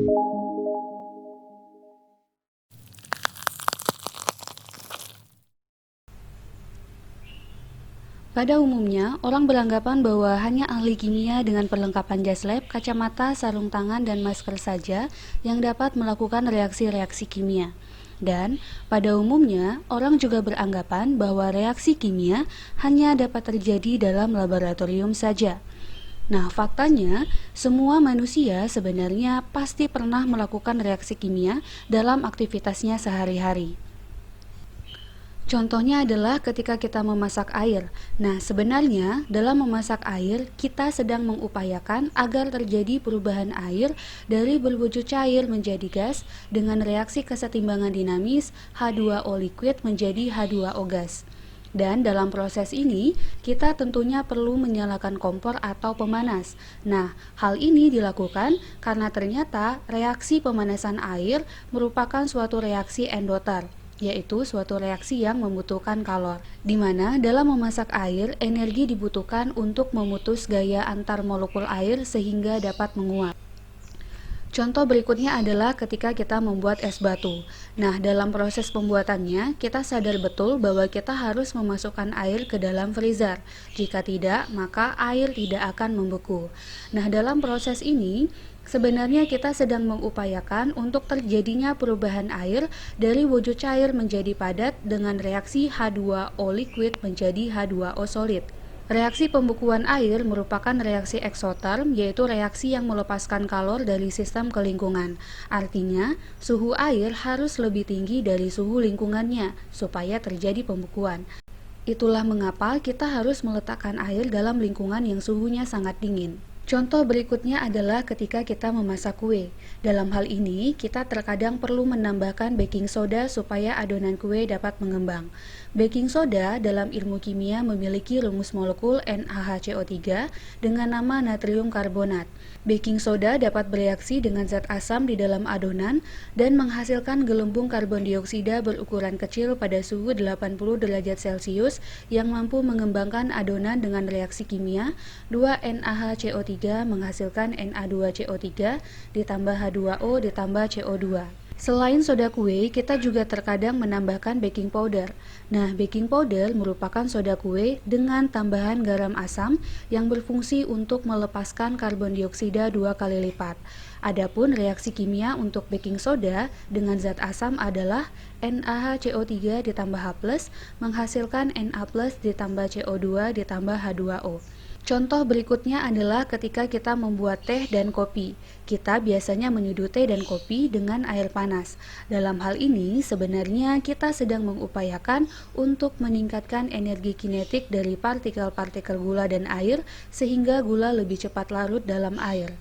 Pada umumnya, orang beranggapan bahwa hanya ahli kimia dengan perlengkapan jas lab, kacamata, sarung tangan, dan masker saja yang dapat melakukan reaksi-reaksi kimia. Dan pada umumnya, orang juga beranggapan bahwa reaksi kimia hanya dapat terjadi dalam laboratorium saja. Nah, faktanya, semua manusia sebenarnya pasti pernah melakukan reaksi kimia dalam aktivitasnya sehari-hari. Contohnya adalah ketika kita memasak air. Nah, sebenarnya dalam memasak air, kita sedang mengupayakan agar terjadi perubahan air dari berwujud cair menjadi gas dengan reaksi kesetimbangan dinamis H2O liquid menjadi H2O gas. Dan dalam proses ini, kita tentunya perlu menyalakan kompor atau pemanas. Nah, hal ini dilakukan karena ternyata reaksi pemanasan air merupakan suatu reaksi endoter, yaitu suatu reaksi yang membutuhkan kalor, di mana dalam memasak air, energi dibutuhkan untuk memutus gaya antar molekul air sehingga dapat menguap. Contoh berikutnya adalah ketika kita membuat es batu. Nah, dalam proses pembuatannya, kita sadar betul bahwa kita harus memasukkan air ke dalam freezer. Jika tidak, maka air tidak akan membeku. Nah, dalam proses ini, sebenarnya kita sedang mengupayakan untuk terjadinya perubahan air dari wujud cair menjadi padat dengan reaksi H2O liquid menjadi H2O solid. Reaksi pembekuan air merupakan reaksi eksoterm, yaitu reaksi yang melepaskan kalor dari sistem ke lingkungan. Artinya, suhu air harus lebih tinggi dari suhu lingkungannya supaya terjadi pembekuan. Itulah mengapa kita harus meletakkan air dalam lingkungan yang suhunya sangat dingin. Contoh berikutnya adalah ketika kita memasak kue. Dalam hal ini, kita terkadang perlu menambahkan baking soda supaya adonan kue dapat mengembang. Baking soda dalam ilmu kimia memiliki rumus molekul NaHCO3 dengan nama natrium karbonat. Baking soda dapat bereaksi dengan zat asam di dalam adonan dan menghasilkan gelembung karbon dioksida berukuran kecil pada suhu 80 derajat Celcius yang mampu mengembangkan adonan dengan reaksi kimia 2NaHCO3 menghasilkan Na2CO3 ditambah H2O ditambah CO2. Selain soda kue, kita juga terkadang menambahkan baking powder. Nah, baking powder merupakan soda kue dengan tambahan garam asam yang berfungsi untuk melepaskan karbon dioksida 2 kali lipat. Adapun reaksi kimia untuk baking soda dengan zat asam adalah NaHCO3 ditambah H+, menghasilkan Na+ ditambah CO2 ditambah H2O. Contoh berikutnya adalah ketika kita membuat teh dan kopi. Kita biasanya menyeduh teh dan kopi dengan air panas. Dalam hal ini, sebenarnya kita sedang mengupayakan untuk meningkatkan energi kinetik dari partikel-partikel gula dan air sehingga gula lebih cepat larut dalam air.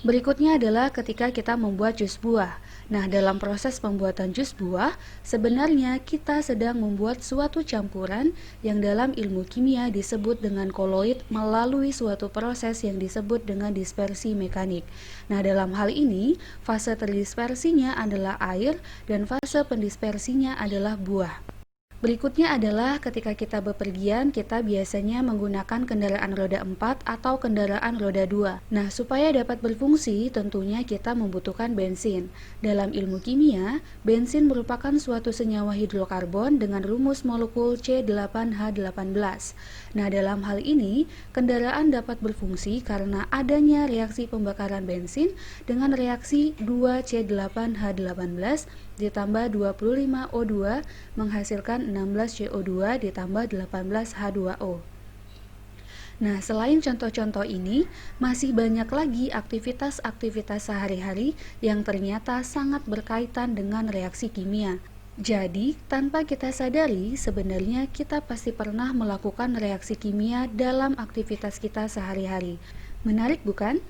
Berikutnya adalah ketika kita membuat jus buah. Nah, dalam proses pembuatan jus buah, sebenarnya kita sedang membuat suatu campuran yang dalam ilmu kimia disebut dengan koloid melalui suatu proses yang disebut dengan dispersi mekanik. Nah, dalam hal ini, fase terdispersinya adalah air dan fase pendispersinya adalah buah. Berikutnya adalah ketika kita bepergian, kita biasanya menggunakan kendaraan roda 4 atau kendaraan roda 2. Nah, supaya dapat berfungsi, tentunya kita membutuhkan bensin. Dalam ilmu kimia, bensin merupakan suatu senyawa hidrokarbon dengan rumus molekul C8H18. Nah, dalam hal ini, kendaraan dapat berfungsi karena adanya reaksi pembakaran bensin dengan reaksi 2C8H18 ditambah 25O2 menghasilkan 16 CO2 ditambah 18 H2O. Nah, selain contoh-contoh ini, masih banyak lagi aktivitas-aktivitas sehari-hari yang ternyata sangat berkaitan dengan reaksi kimia. Jadi, tanpa kita sadari, sebenarnya kita pasti pernah melakukan reaksi kimia dalam aktivitas kita sehari-hari. Menarik bukan?